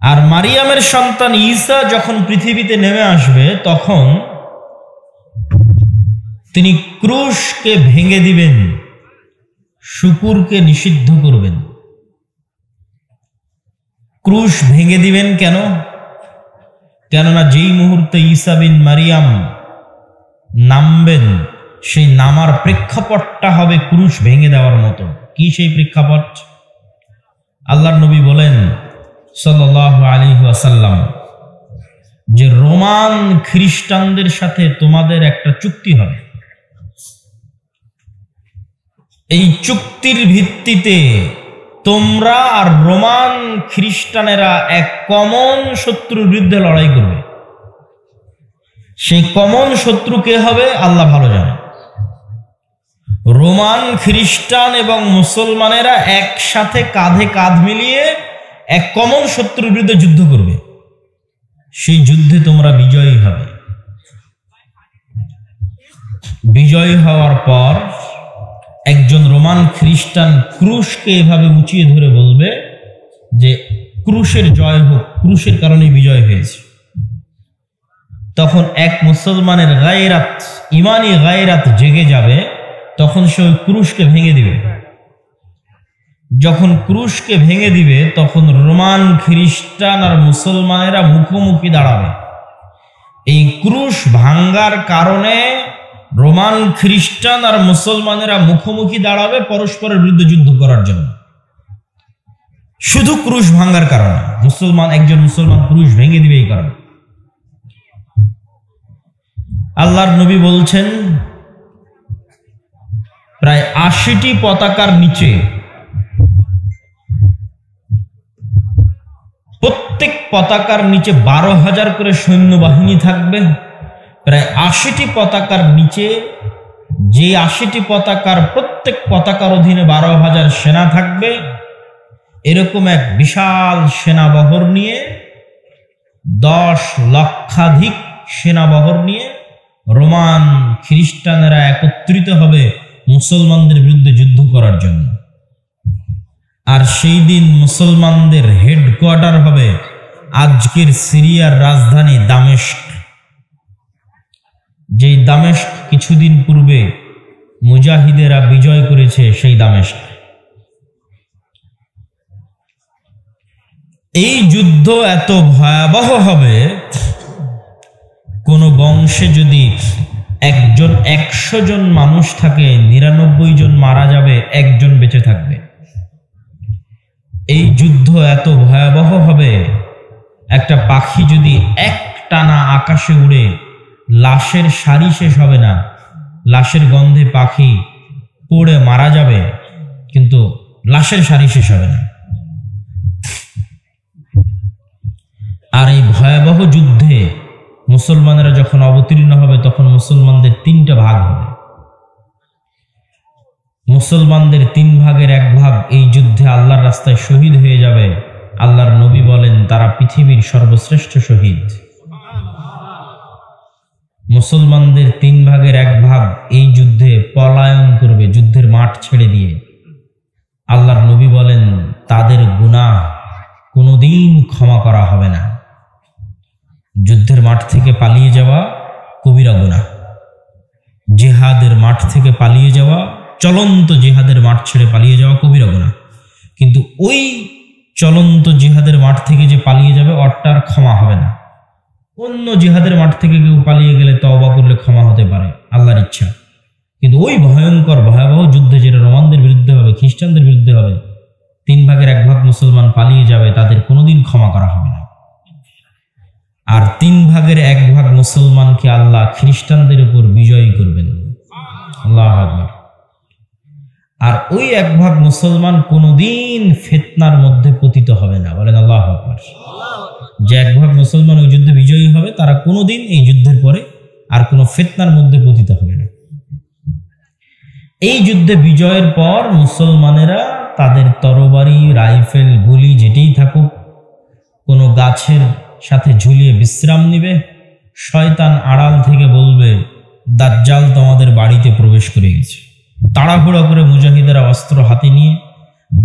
আর মারিয়ামের সন্তান ঈসা যখন পৃথিবীতে নেমে আসবে তখন তিনি ক্রুশকে ভেঙে দিবেন, শুকুরকে নিষিদ্ধ করবেন। ক্রুশ ভেঙে দিবেন কেন? কেননা যেই মুহূর্তে ঈসা বিন মারিয়াম নামবেন, সেই নামার প্রেক্ষাপটটা হবে ক্রুশ ভেঙে দেওয়ার মতো। কি সেই প্রেক্ষাপট? আল্লাহর নবী বলেন সাল্লাল্লাহু আলাইহি ওয়াসাল্লাম যে রোমান খ্রিস্টানদের সাথে তোমাদের একটা চুক্তি হবে। এই চুক্তির ভিত্তিতে তোমরা আর রোমান খ্রিস্টানেরা এক কমন শত্রুর বিরুদ্ধে লড়াই করবে। সেই কমন শত্রু কে হবে আল্লাহ ভালো জানে। রোমান খ্রিস্টান এবং মুসলমানেরা একসাথে কাঁধে কাঁধ মিলিয়ে এক কমন শত্রুর বিরুদ্ধে যুদ্ধ করবে। সেই যুদ্ধে তোমরা বিজয়ী হবে। বিজয়ী হওয়ার পর একজন রোমান খ্রিস্টান ক্রুশকে এভাবে উঁচিয়ে ধরে বলবে যে ক্রুশের জয় হোক, ক্রুশের কারণে বিজয় হয়েছে। তখন এক মুসলমানের গায়রাত, ইমানি গায়রাত জেগে যাবে। তখন সে ওই ক্রুশকে ভেঙে দিবে। যখন ক্রুশকে ভেঙে দিবে তখন রোমান খ্রিস্টান আর মুসলমানেরা মুখোমুখি দাঁড়াবে। এই ক্রুশ ভাঙ্গার কারণে রোমান খ্রিস্টান আর মুসলমানেরা মুখোমুখি দাঁড়াবে পরস্পরের বিরুদ্ধে যুদ্ধ করার জন্য। শুধু ক্রুশ ভাঙ্গার কারণে একজন মুসলমান ক্রুশ ভেঙে দিবে। এই কারণে আল্লাহর নবী বলছেন প্রায় ৮০টি পতাকার নিচে, প্রত্যেক পতাকার নিচে ১২,০০০ করে সৈন্যবাহিনী থাকবে। প্রায় ৮০টি পতাকার নিচে, যে ৮০টি পতাকার প্রত্যেক পতাকার অধীনে ১২,০০০ সেনা থাকবে। এরকম এক বিশাল সেনাবহর নিয়ে, ১০ লক্ষাধিক সেনাবহর নিয়ে রোমান খ্রিস্টানেরা একত্রিত হবে মুসলমানদের বিরুদ্ধে যুদ্ধ করার জন্য। আর সেই দিন মুসলমানদের হেডকোয়ার্টার হবে আজকের সিরিয়ার রাজধানী দামেস্ক। যেই দামেস্ক কিছুদিন পূর্বে মুজাহিদেরা বিজয় করেছে, সেই দামেস্ক। এই যুদ্ধ এত ভয়াবহ হবে, কোন বংশে যদি ১০০ জন মানুষ থাকে, ৯৯ জন মারা যাবে, একজন বেঁচে থাকবে। এই যুদ্ধ এত ভয়াবহ হবে, একটা পাখি যদি একটানা আকাশে উড়ে, লাশের সারি শেষ হবে না। লাশের গন্ধে পাখি পড়ে মারা যাবে, কিন্তু লাশের সারি শেষ হবে না। আর এই ভয়াবহ যুদ্ধে মুসলমানেরা যখন অবতীর্ণ হবে তখন মুসলমানদের ৩টা ভাগ হবে। মুসলমানদের ৩ ভাগের ১ ভাগ এই যুদ্ধে আল্লাহর রাস্তায় শহীদ হয়ে যাবে। আল্লাহর নবী বলেন তারা পৃথিবীর সর্বশ্রেষ্ঠ শহীদ। মুসলমানদের ৩ ভাগের ১ ভাগ এই যুদ্ধে পলায়ন করবে, যুদ্ধের মাঠ ছেড়ে দিয়ে। আল্লাহর নবী বলেন তাদের গুনাহ কোনোদিন ক্ষমা করা হবে না। যুদ্ধের মাঠ থেকে পালিয়ে যাওয়া কবিরা গুনাহ, জিহাদের মাঠ থেকে পালিয়ে যাওয়া, চলন্ত জিহাদের মাঠ ছেড়ে পালিয়ে যাওয়া কবিরা গুনাহ। কিন্তু ওই চলন্ত জিহাদের মাঠ থেকে যে পালিয়ে যাবে ওটার ক্ষমা হবে না। অন্য জিহাদের মাঠ থেকে কেউ পালিয়ে গেলে তওবা করলে ক্ষমা হতে পারে, আল্লাহর ইচ্ছা। কিন্তু ওই ভয়ঙ্কর ভয়াবহ যুদ্ধে যেটা রোমানদের বিরুদ্ধে হবে, খ্রিস্টানদের বিরুদ্ধে হবে, ৩ ভাগের ১ ভাগ মুসলমান পালিয়ে যাবে, তাদের কোনোদিন ক্ষমা করা হবে না। আর ৩ ভাগের ১ ভাগ মুসলমানকে আল্লাহ খ্রিস্টানদের উপর বিজয়ী করবেন। আল্লাহু আকবার। আর ওই ১ ভাগ মুসলমান কোনোদিন ফিতনার মধ্যে পতিত হবে না। বলেন আল্লাহু আকবার। যে ১ ভাগ মুসলমান ওই যুদ্ধে বিজয়ী হবে, তারা কোনোদিন এই যুদ্ধের পরে আর কোনো ফিতনার মধ্যে পতিত হবে না। এই যুদ্ধে বিজয়ের পর মুসলমানেরা তাদের তরবারি, রাইফেল, গুলি যেটাই থাকুক কোনো গাছের সাথে ঝুলিয়ে বিশ্রাম নিবে। শয়তান আড়াল থেকে বলবে দাজ্জাল তোমাদের বাড়িতে প্রবেশ করে গেছে। তাড়াহুড়ো করে মুজাহিদেরা অস্ত্র হাতে নিয়ে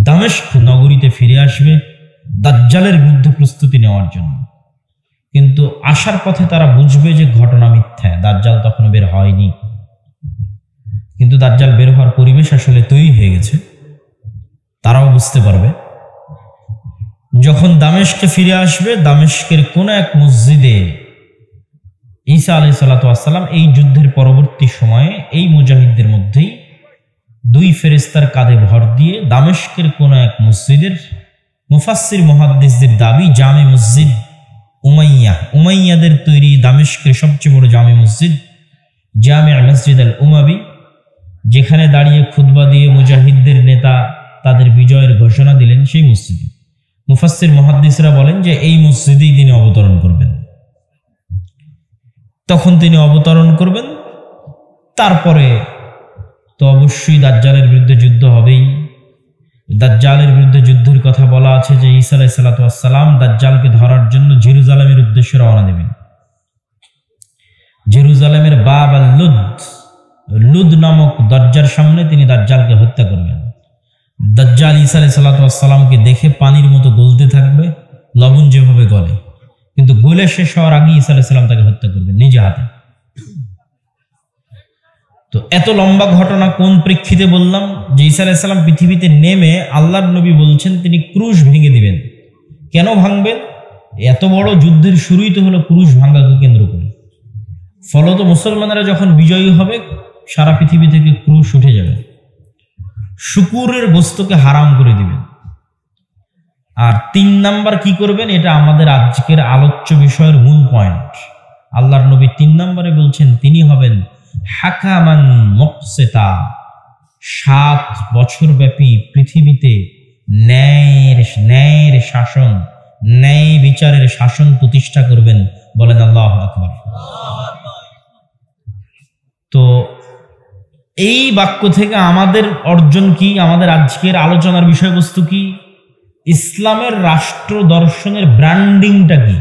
দামেস্ক নগরীতে ফিরে আসবে। দাজ্জালের বিরুদ্ধে প্রস্তুতি নেওয়ার জন্য। কিন্তু আসার পথে তারা বুঝবে যে ঘটনা মিথ্যা, দাজ্জাল তখনও বের হয়নি। কিন্তু দাজ্জাল বের হওয়ার পরিবেশ আসলে তৈরি হয়ে গেছে, তারাও বুঝতে পারবে। যখন দামেস্কে ফিরে আসবে, দামেস্কের কোন এক মসজিদে ঈসা আলাইহিস সালাতু ওয়াস সালাম এই যুদ্ধের পরবর্তী সময়ে এই মুজাহিদদের মধ্যেই 2 ফেরেশতার কাঁধে ভর দিয়ে দামেস্কের কোন এক মসজিদের, মুফাসসির মুহাদ্দিসদের দাবি জামে মসজিদ উমাইয়াদের তৈরি দামেস্কের সবচেয়ে বড় জামে মসজিদ, জামে মসজিদ আল উমাবি, যেখানে দাঁড়িয়ে খুতবা দিয়ে মুজাহিদদের নেতা তাদের বিজয়ের ঘোষণা দিলেন, সেই মসজিদে মুফাসসির মুহাদ্দিসরা বলেন যে এই মসজিদেই তিনি অবতরণ করবেন। তখন তিনি অবতরণ করবেন, তারপরে তো অবশ্যই দাজ্জালের বিরুদ্ধে যুদ্ধ হবেই। দাজ্জালের বিরুদ্ধে যুদ্ধের কথা বলা আছে যে ঈসা আলাইহিস সালাতু ওয়াস সালাম দাজ্জালকে ধরার জন্য জেরুজালেমের উদ্দেশ্যে রওনা দেবেন। জেরুজালেমের বাব আল লুদ নামক দরজার সামনে তিনি দাজ্জালকে হত্যা করবেন। দাজ্জাল ঈসা আলাইহিস সালাতু ওয়াস সালামকে দেখে পানির মতো গলতে থাকবে, লবণ যেভাবে গলে, কিন্তু গলে শেষ হওয়ার আগে ঈসা আলাইহিস সালাম তাকে হত্যা করবেন নিজে হাতে। তো এত লম্বা ঘটনা কোন প্রেক্ষিতে বললাম? যে ঈসা আলাইহিস সালাম পৃথিবীতে নেমে আল্লাহর নবী বলছেন তিনি ক্রুশ ভেঙে দিবেন। কেন ভাঙবেন? এত বড় যুদ্ধের শুরুই তো হলো ক্রুশ ভাঙাকে কেন্দ্র করে। ফলত মুসলমানেরা যখন বিজয়ী হবে, সারা পৃথিবী থেকে ক্রুশ উঠে যাবে, শুকুরের গোস্তকে হারাম করে দিবেন। আর 3 নাম্বার কি করবেন? এটা আমাদের আজকের আলোচ্য বিষয়ের মূল পয়েন্ট। আল্লাহর নবী 3 নম্বরে বলছেন তিনি হবেন হাকামান মুকসিতা, 7 বছর ব্যাপী পৃথিবীতে ন্যায়ের শাসন, ন্যায় বিচারের শাসন প্রতিষ্ঠা করবেন। বলেন আল্লাহু আকবার। তো এই বাক্য থেকে আমাদের অর্জন কি? আমাদের আজকের আলোচনার বিষয়বস্তু কি? ইসলামের রাষ্ট্র দর্শনের ব্র্যান্ডিংটা কি?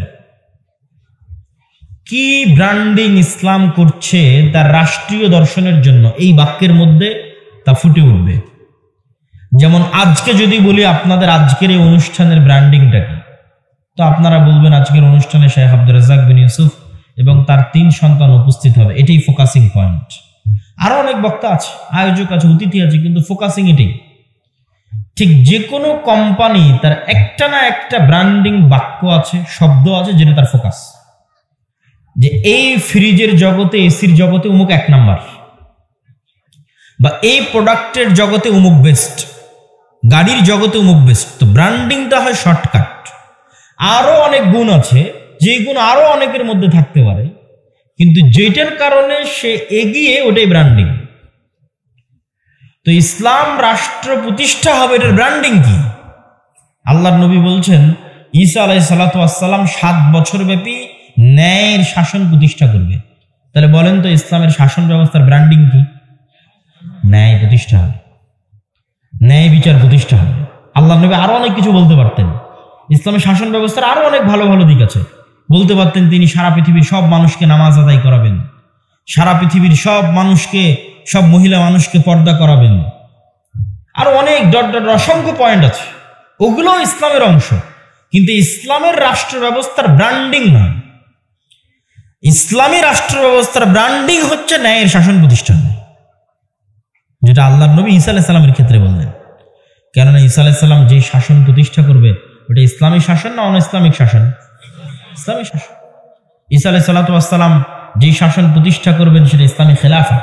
কি ব্র্যান্ডিং ইসলাম করছে তার রাষ্ট্রীয় দর্শনের জন্য, এই বাক্যের মধ্যে তা ফুটে উঠবে। যেমন আজকে যদি বলি আপনাদের আজকের এই অনুষ্ঠানের ব্র্যান্ডিংটা কি, তো আপনারা বলবেন আজকের অনুষ্ঠানে শেখ আব্দুর রাজ্জাক বিন ইউসুফ এবং তার 3 সন্তান উপস্থিত হবে, এটাই ফোকাসিং পয়েন্ট। আরো অনেক বক্তা আছে, আয়োজক আছে, অতিথি আছে, কিন্তু ফোকাসিং এটাই। ঠিক যে কোনো কোম্পানি তার একটা না একটা ব্র্যান্ডিং বাক্য আছে, শব্দ আছে, যেটা তার ফোকাস। যে এই ফ্রিজের জগতে, এসির জগতে অমুক 1 নাম্বার, বা এই প্রোডাক্টের জগতে অমুক বেস্ট, গাড়ির জগতে অমুক বেস্ট। তো ব্র্যান্ডিংটা হয় শর্টকাট। আরো অনেক গুণ আছে, যে গুণ আরো অনেকের মধ্যে থাকতে পারে, কিন্তু যেটার কারণে সে এগিয়ে, ওটাই ব্র্যান্ডিং। তো ইসলাম রাষ্ট্র প্রতিষ্ঠা হবে, এটার ব্র্যান্ডিং কি? আল্লাহর নবী বলছেন ঈসা আলাইহিস সালাতু ওয়াস সালাম 7 বছর ব্যাপী ন্যায়ের শাসন প্রতিষ্ঠা করবে। তাহলে বলেন তো ইসলামের শাসন ব্যবস্থার ব্র্যান্ডিং কি? ন্যায় প্রতিষ্ঠা হবে, ন্যায় বিচার প্রতিষ্ঠা হবে। আল্লাহর নবী আরো অনেক কিছু বলতে পারতেন, ইসলামের শাসন ব্যবস্থার আরো অনেক ভালো ভালো দিক আছে। বলতে পারতেন তিনি সারা পৃথিবীর সব মানুষকে নামাজ আদায় করাবেন, সারা পৃথিবীর সব মানুষকে, সব মহিলা মানুষকে পর্দা করাবেন। আরো অনেক অসংখ্য পয়েন্ট আছে, ওগুলো ইসলামের অংশ। কিন্তু ইসলামের রাষ্ট্র ব্যবস্থার ব্র্যান্ডিং নয়। ইসলামী রাষ্ট্র ব্যবস্থার ব্র্যান্ডিং হচ্ছে ন্যায়ের শাসন প্রতিষ্ঠান, যেটা আল্লাহর নবী ঈসা আলাইহিস সালামের ক্ষেত্রে বললেন। কেননা ঈসা আলাইহিস সালাম যে শাসন প্রতিষ্ঠা করবে, ওটা ইসলামী শাসন না অন ইসলামিক শাসন? ইসলামী শাসন। ঈসা আলাইহিস সালাতু ওয়াস সালাম যে শাসন প্রতিষ্ঠা করবেন, সেটা ইসলামী খেলাফা।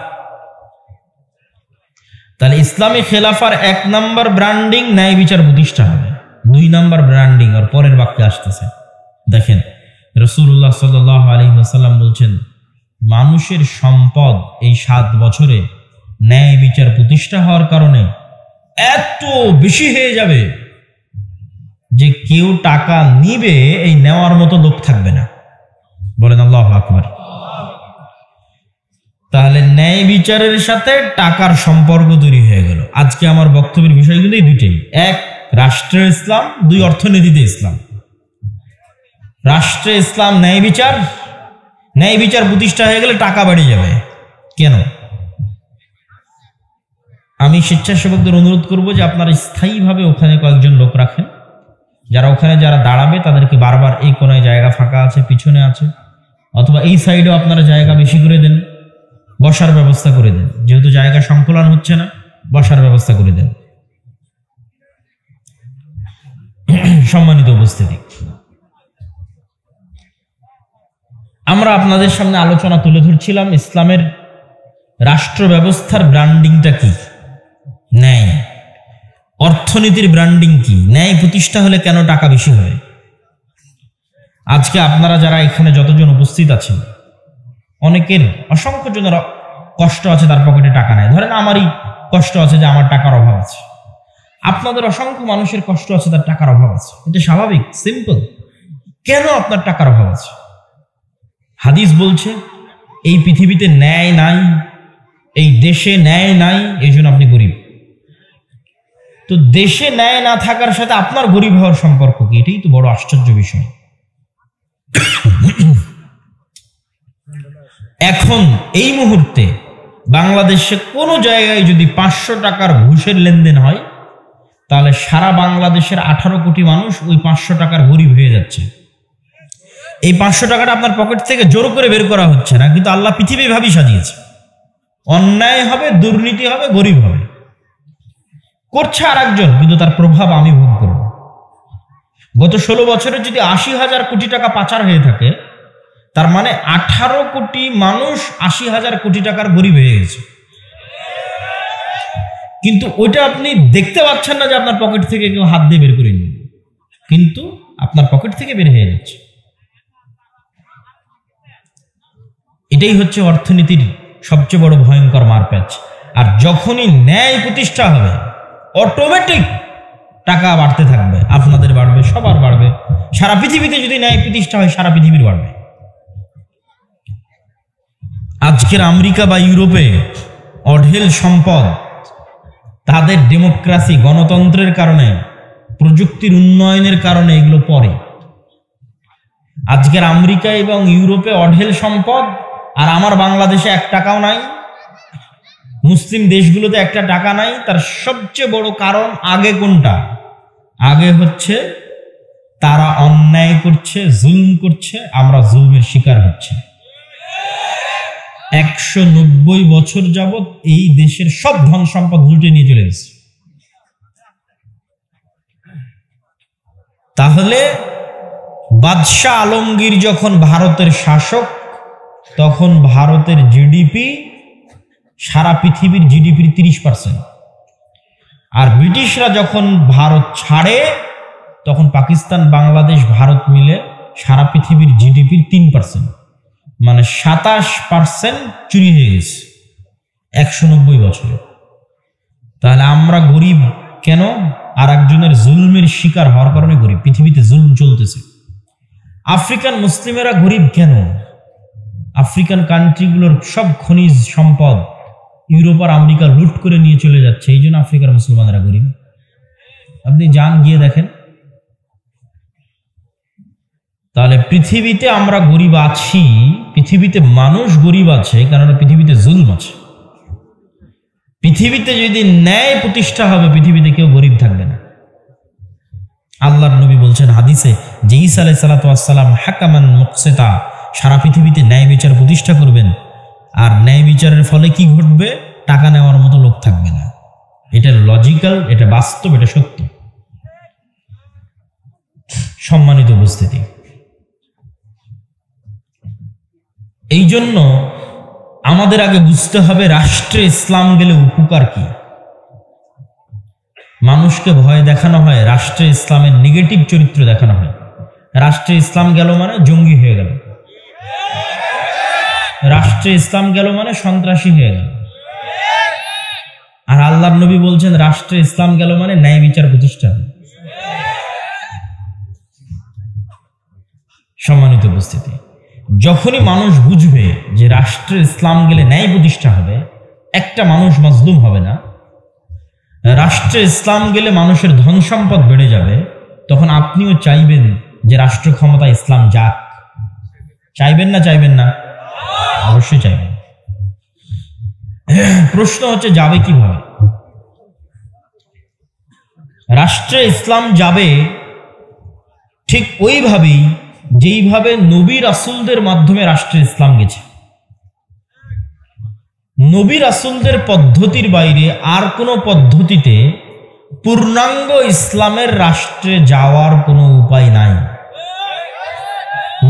তাহলে ইসলামী খেলাফার 1 নাম্বার ব্র্যান্ডিং ন্যায় বিচার প্রতিষ্ঠা হবে। 2 নাম্বার ব্র্যান্ডিং আর পরের বাক্যে আসতেছে, দেখেন রাসূলুল্লাহ সাল্লাল্লাহু আলাইহি ওয়াসাল্লাম বলছেন মানুষের সম্পদ এই 7 বছরে ন্যায় বিচার প্রতিষ্ঠা হওয়ার কারণে এত বেশি হয়ে যাবে যে কেউ টাকা নিবে, এই নেওয়ার মতো লোক থাকবে না। বলেন আল্লাহু আকবার। তাহলে ন্যায় বিচারের সাথে টাকার সম্পর্ক তৈরি হয়ে গেল। আজকে আমার বক্তব্যের বিষয়গুলো এই দুইটাই, 1 রাষ্ট্রের ইসলাম, 2 অর্থনীতিতে ইসলাম। রাষ্ট্রে ইসলাম, ন্যায় বিচার প্রতিষ্ঠা হয়ে গেলে টাকা বাড়িয়ে যাবে। কেন? আমি স্বেচ্ছাসেবকদের অনুরোধ করব যে আপনারা স্থায়ীভাবে ওখানে কয়েকজন লোক রাখেন, যারা ওখানে যারা দাঁড়াবে তাদেরকে বারবার এই কোনায় জায়গা ফাঁকা আছে, পিছনে আছে, অথবা এই সাইডেও আপনারা জায়গা বেশি করে দেন, বসার ব্যবস্থা করে দেন। যেহেতু জায়গা সংকুলান হচ্ছে না, বসার ব্যবস্থা করে দেন। সম্মানিত উপস্থিতি, আমরা আপনাদের সামনে আলোচনা তুলে ধরছিলাম ইসলামের রাষ্ট্র ব্যবস্থার ব্র্যান্ডিংটা কি, ন্যায়। অর্থনীতির ব্র্যান্ডিং কি, ন্যায় প্রতিষ্ঠা হলে কেন টাকা বেশি হয়। আজকে আপনারা যারা এখানে যতজন উপস্থিত আছেন, অনেকের অসংখ্য জনের কষ্ট আছে, তার পকেটে টাকা নেই। ধরেন আমারই কষ্ট আছে যে আমার টাকার অভাব আছে, আপনাদের অসংখ্য মানুষের কষ্ট আছে, তার টাকার অভাব আছে। এটা স্বাভাবিক, সিম্পল। কেন আপনার টাকার অভাব আছে? হাদিস বলছে এই পৃথিবীতে ন্যায় নাই, এই দেশে ন্যায় নাই, এই জন্য আপনি গরিব। তো দেশে ন্যায় না থাকার সাথে আপনার গরিব হওয়ার সম্পর্ক কি? এটাই তো বড় আশ্চর্য বিষয়। এখন এই মুহূর্তে বাংলাদেশে কোনো জায়গায় যদি 500 টাকার ঘুষের লেনদেন হয়, তাহলে সারা বাংলাদেশের 18 কোটি মানুষ ওই 500 টাকার গরিব হয়ে যাচ্ছে। এই 500 টাকাটা আপনার পকেট থেকে জোর করে বের করা হচ্ছে না, কিন্তু আল্লাহ পৃথিবী ভাবি সাজিয়েছে। অন্যায় হবে, দুর্নীতি হবে, গরিব হবে, করছে আর একজন, কিন্তু তার প্রভাব আমি ভোগ করব। গত 16 বছরে যদি 80,000 কোটি টাকা পাচার হয়ে থাকে, তার মানে 18 কোটি মানুষ 80,000 কোটি টাকার গরিব হয়ে গেছে। কিন্তু ওইটা আপনি দেখতে পাচ্ছেন না যে আপনার পকেট থেকে কেউ হাত দিয়ে বের করে নিন, কিন্তু আপনার পকেট থেকে বের হয়ে যাচ্ছে। এটাই হচ্ছে অর্থনীতির সবচেয়ে বড় ভয়ঙ্কর মারপ্যাচ। আর যখনই ন্যায় প্রতিষ্ঠা হবে, অটোমেটিক টাকা বাড়তে থাকবে, আপনাদের বাড়বে, সবার বাড়বে। সারা পৃথিবীতে যদি ন্যায় প্রতিষ্ঠা হয়, সারা পৃথিবীর বাড়বে। আজকের আমেরিকা বা ইউরোপে অঢেল সম্পদ, তাদের ডেমোক্রেসি, গণতন্ত্রের কারণে, প্রযুক্তির উন্নয়নের কারণে এগুলো পরে। আজকের আমেরিকা এবং ইউরোপে অঢেল সম্পদ, আর আমার বাংলাদেশে 1 টাকাও নাই, মুসলিম দেশগুলোতে 1 টাকা নাই। তার সবচেয়ে বড় কারণ আগে কোনটা? আগে হচ্ছে তারা অন্যায় করছে, জুলম করছে, আমরা জুলমের শিকার হচ্ছে। 190 বছর যাবত এই দেশের সব ধন সম্পদ লুটে নিয়ে চলে গেছে। তাহলে বাদশাহ আলমগীর যখন ভারতের শাসক, তখন ভারতের জিডিপি সারা পৃথিবীর জিডিপির 30%। আর ব্রিটিশরা যখন ভারত ছাড়ে, তখন পাকিস্তান, বাংলাদেশ, ভারত মিলে সারা পৃথিবীর জিডিপির 3%, মানে 27% চুরি হয়ে গেছে 190 বছরে। তাহলে আমরা গরিব কেন? আর একজনের জুলমের শিকার হওয়ার কারণে গরিব। পৃথিবীতে জুলম চলতেছে। আফ্রিকান মুসলিমেরা গরিব কেন? আফ্রিকান কান্ট্রিগুলোর সব খনিজ সম্পদ ইউরোপ আর আমেরিকা লুট করে নিয়ে চলে যাচ্ছে, এই জন্য আফ্রিকার মুসলমানরা গরিব। আপনি যান, গিয়ে দেখেন। তাহলে পৃথিবীতে আমরা গরিব আছি, পৃথিবীতে মানুষ গরিব আছে, কারণ পৃথিবীতে জুলম আছে। পৃথিবীতে যদি ন্যায় প্রতিষ্ঠা হবে, পৃথিবীতে কেউ গরিব থাকবে না। আল্লাহর নবী বলছেন হাদিসে যে ঈসা আলাইহিস সালাতু ওয়াস সালাম হাকামান মুকসিতা, সারা পৃথিবীতে ন্যায় বিচার প্রতিষ্ঠা করবেন। আর ন্যায় বিচারের ফলে কি ঘটবে? টাকা নেওয়ার মতো লোক থাকবে না। এটা লজিক্যাল, এটা বাস্তব, এটা সত্য। সম্মানিত উপস্থিতি, এই জন্য আমাদের আগে বুঝতে হবে রাষ্ট্রে ইসলাম গেলে উপকার কি। মানুষকে ভয় দেখানো হয়, রাষ্ট্রে ইসলামের নেগেটিভ চরিত্র দেখানো হয়। রাষ্ট্রে ইসলাম গেল মানে জঙ্গি হয়ে গেল, রাষ্ট্রে ইসলাম গেল মানে সন্ত্রাসী হয়ে গেল। আর আল্লাহর নবী বলছেন রাষ্ট্রে ইসলাম গেল মানে ন্যায় বিচার প্রতিষ্ঠা। সম্মানিত উপস্থিতি, যখনই মানুষ বুঝবে যে রাষ্ট্রে ইসলাম গেলে ন্যায় প্রতিষ্ঠা হবে, একটা মানুষ মাজলুম হবে না, রাষ্ট্রে ইসলাম গেলে মানুষের ধন সম্পদ বেড়ে যাবে, তখন আপনিও চাইবেন যে রাষ্ট্র ক্ষমতা ইসলাম যাক। চাইবেন না? চাইবেন না? অবশ্যই চাইবেন। প্রশ্ন হচ্ছে যাবে কিভাবে? রাষ্ট্রে ইসলাম যাবে ঠিক ওইভাবেই যেইভাবে নবী রাসূলদের মাধ্যমে রাষ্ট্রে ইসলাম গেছে, নবী রাসূলদের পদ্ধতির বাইরে আর কোনো পদ্ধতিতে পূর্ণাঙ্গ ইসলামের রাষ্ট্রে যাওয়ার কোনো উপায় নাই।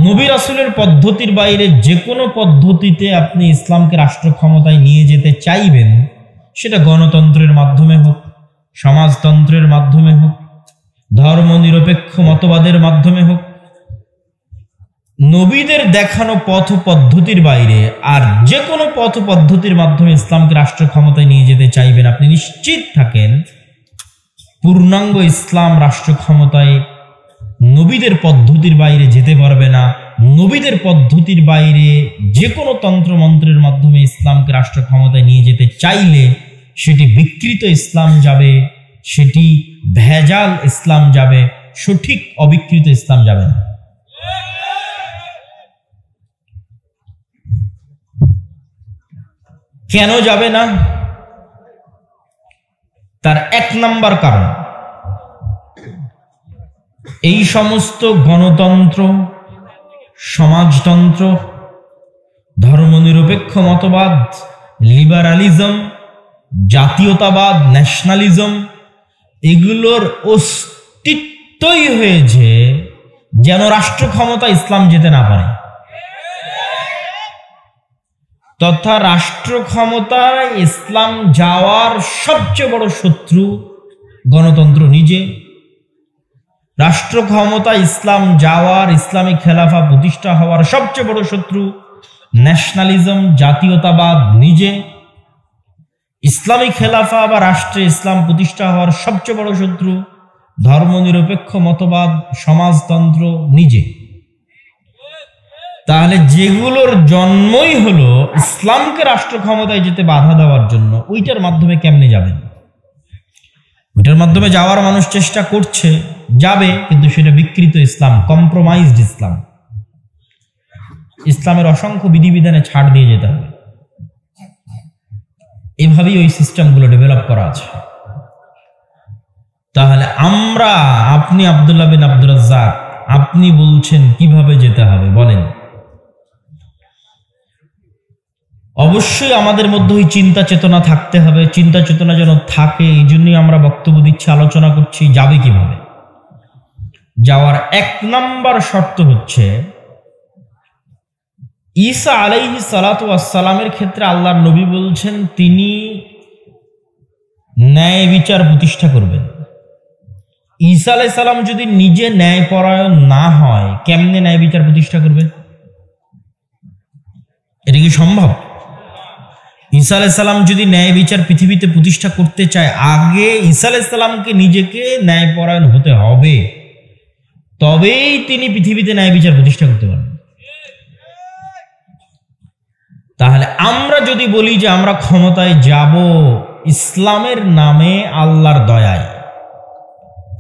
নবী রাসূলের পদ্ধতির বাইরে যে কোনো পদ্ধতিতে আপনি ইসলামকে রাষ্ট্র ক্ষমতায় নিয়ে যেতে চাইবেন, সেটা গণতন্ত্রের মাধ্যমে হোক, সমাজতন্ত্রের মাধ্যমে হোক, ধর্মনিরপেক্ষ মতবাদের মাধ্যমে হোক, নবীদের দেখানো পথ পদ্ধতির বাইরে আর যে কোনো পথ পদ্ধতির মাধ্যমে ইসলামকে রাষ্ট্র ক্ষমতায় নিয়ে যেতে চাইবেন, আপনি নিশ্চিত থাকেন পূর্ণাঙ্গ ইসলাম রাষ্ট্র ক্ষমতায় নবীদের পদ্ধতির বাইরে যেতে পারবে না। নবীদের পদ্ধতির বাইরে যে কোনো তন্ত্রমন্ত্রের মাধ্যমে ইসলামকে রাষ্ট্র ক্ষমতায় নিয়ে যেতে চাইলে সেটি বিকৃত ইসলাম যাবে, সেটি ভেজাল ইসলাম যাবে, সঠিক অবিকৃত ইসলাম যাবে না। কেন যাবে না? তার এক নাম্বার কারণ, এই সমস্ত গণতন্ত্র, সমাজতন্ত্র, ধর্মনিরপেক্ষ মতবাদ, লিবারালিজম, জাতীয়তাবাদ, ন্যাশনালিজম, এগুলোর অস্তিত্বই হয়েছে যেন রাষ্ট্র ক্ষমতা ইসলাম যেতে না পারে, তথা রাষ্ট্র ক্ষমতায় ইসলাম যাওয়ার সবচেয়ে বড় শত্রু গণতন্ত্র নিজে। রাষ্ট্র ক্ষমতা ইসলাম যাওয়ার, ইসলামী খেলাফা প্রতিষ্ঠা হওয়ার সবচেয়ে বড় শত্রু ন্যাশনালিজম, জাতীয়তাবাদ নিজে। ইসলামী খেলাফা বা রাষ্ট্রে ইসলাম প্রতিষ্ঠা হওয়ার সবচেয়ে বড় শত্রু ধর্মনিরপেক্ষ মতবাদ, সমাজতন্ত্র নিজে। তাহলে যেগুলোর জন্মই হলো ইসলামকে রাষ্ট্র ক্ষমতায় যেতে বাধা দেওয়ার জন্য, ওইটার মাধ্যমে কেমনে যাবেন? ওইটার মাধ্যমে যাওয়ার মানুষ চেষ্টা করছে, যাবে, কিন্তু সেটা বিকৃত ইসলাম, কম্প্রোমাইজড ইসলাম। ইসলামের অসংখ্য বিধিবিধানে ছাড় দিয়ে যেতে হবে। এভাবেই ওই সিস্টেমগুলো ডেভেলপ করা আছে। তাহলে আপনি আব্দুল্লাহ বিন আব্দুর রাজ্জাক, আপনি বলছেন কিভাবে যেতে হবে বলেন? অবশ্যই আমাদের মধ্যে ওই চিন্তা চেতনা থাকতে হবে। চিন্তা চেতনা যেন থাকে, এই জন্যই আমরা বক্তব্য দিচ্ছি, আলোচনা করছি। যাবে কিভাবে? যাওয়ার এক নাম্বার শর্ত হচ্ছে, ঈসা আলাইহিস সালাতু ওয়াস সালামের ক্ষেত্রে আল্লাহর নবী বলছেন তিনি ন্যায় বিচার প্রতিষ্ঠা করবেন। ঈসা আলাইহিস সালাম যদি নিজে ন্যায়পরায়ণ না হয়, কেমনে ন্যায় বিচার প্রতিষ্ঠা করবেন? এটা কি সম্ভব? ঈসা আলাইহিস সালাম যদি ন্যায় বিচার পৃথিবীতে প্রতিষ্ঠা করতে চায়, আগে ঈসা আলাইহিস সালামকে নিজেকে ন্যায়পরায়ণ হতে হবে, তবেই তিনি পৃথিবীতে ন্যায় বিচার প্রতিষ্ঠা করতে পারবেন। তাহলে আমরা যদি বলি যে আমরা ক্ষমতায় যাব ইসলামের নামে, আল্লাহর দয়ায়,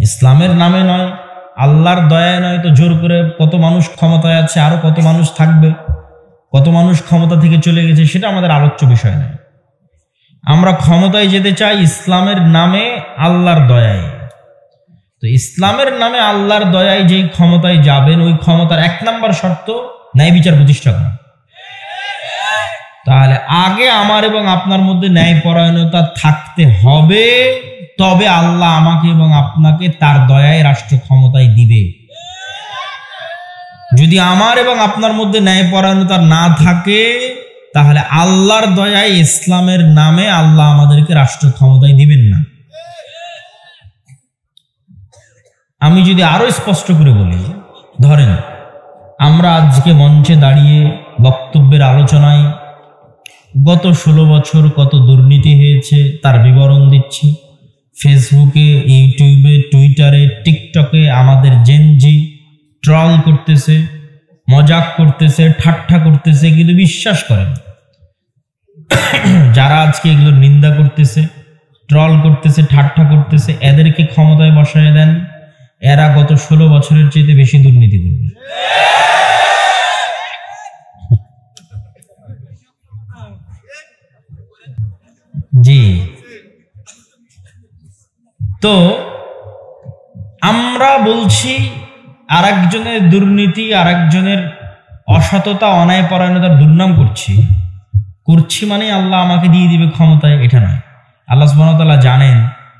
ইসলামের নামে নয়, আল্লাহর দয়ায় নয়, তো জোর করে কত মানুষ ক্ষমতায় আছে, আরো কত মানুষ থাকবে, কত মানুষ ক্ষমতা থেকে চলে গেছে, সেটা আমাদের আলোচ্য বিষয় নয়। আমরা ক্ষমতায় যেতে চাই ইসলামের নামে, আল্লাহর দয়ায়। তো ইসলামের নামে আল্লাহর দয়ায় যেই ক্ষমতায় যাবেন, ওই ক্ষমতার এক নাম্বার শর্ত ন্যায় বিচার প্রতিষ্ঠা করা। তাহলে আগে আমার এবং আপনার মধ্যে ন্যায়পরায়ণতা থাকতে হবে, তবে আল্লাহ আমাকে এবং আপনাকে তার দয়ায় রাষ্ট্র ক্ষমতায় দিবে। যদি আমার এবং আপনার মধ্যে ন্যায়পরায়ণতা না থাকে, তাহলে আল্লাহর দয়ায় ইসলামের নামে আল্লাহ আমাদেরকে রাষ্ট্র ক্ষমতায় দিবেন না। আমি যদি আরো স্পষ্ট করে বলি, ধরেন আমরা আজকে মঞ্চে দাঁড়িয়ে বক্তব্যের আলোচনায় গত 16 বছর কত দুর্নীতি হয়েছে তার বিবরণ দিচ্ছি। ফেসবুকে, ইউটিউবে, টুইটারে, টিকটকে আমাদের জেনজি ট্রল করতেছে, মজাক করতেছে, ঠাট্টা করতেছে, কিন্তু বিশ্বাস করেন যারা আজকে এগুলোর নিন্দা করতেছে, ট্রল করতেছে, ঠাট্টা করতেছে, এদেরকে ক্ষমতায় বসায় দেন, এরা গত 16 বছরের চেয়ে বেশি দুর্নীতি করবে। জি, তো আমরা বলছি আর একজনের দুর্নীতি, আর একজনের অসততা, অন্যায় পরায়ণতার দুর্নাম করছি মানে আল্লাহ আমাকে দিয়ে দিবে ক্ষমতায়, এটা নয়। আল্লাহ সুবহানাহু ওয়া তাআলা জানেন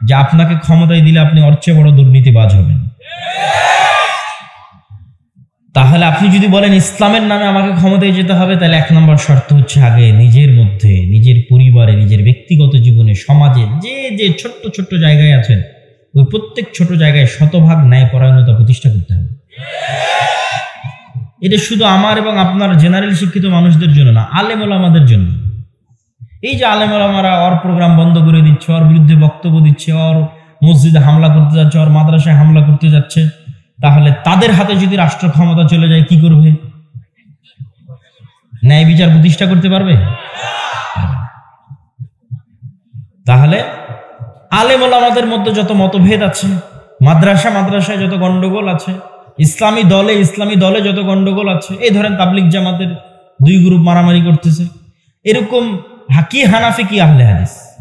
যে আপনাকে ক্ষমতায় দিলে আপনি ওর চেয়ে বড় দুর্নীতিবাজ হবেন। তাহলে আপনি যদি বলেন ইসলামের নামে আমাকে ক্ষমতায় যেতে হবে, তাহলে 1 নম্বর শর্ত হচ্ছে আগে নিজের মধ্যে, নিজের পরিবারে, নিজের ব্যক্তিগত জীবনে, সমাজে যে যে ছোট্ট ছোট্ট জায়গায় আছেন, ওই প্রত্যেক ছোট জায়গায় শতভাগ ন্যায়পরায়ণতা প্রতিষ্ঠা করতে হবে। এটা শুধু আমার এবং আপনার জেনারেল শিক্ষিত মানুষদের জন্য না, আলেম ওলামাদের জন্য। এই যে আলেম ওলামারা ওর প্রোগ্রাম বন্ধ করে দিচ্ছে, ওর বিরুদ্ধে বক্তব্য দিচ্ছে, ওর মসজিদে হামলা করতে যাচ্ছে, ওর মাদ্রাসায় হামলা করতে যাচ্ছে, তাহলে তাদের হাতে যদি রাষ্ট্র ক্ষমতা চলে যায় কি করবে? ন্যায় বিচার প্রতিষ্ঠা করতে পারবে? তাহলে আলেম ওলামাদের মধ্যে যত মতভেদ আছে, মাদ্রাসায় যত গন্ডগোল আছে, ইসলামী দলে যত গন্ডগোল আছে, এই ধরেন তাবলিগ জামাতের 2 গ্রুপ মারামারি করতেছে, এরকম কি হানাফি কি আহলে হাদিস,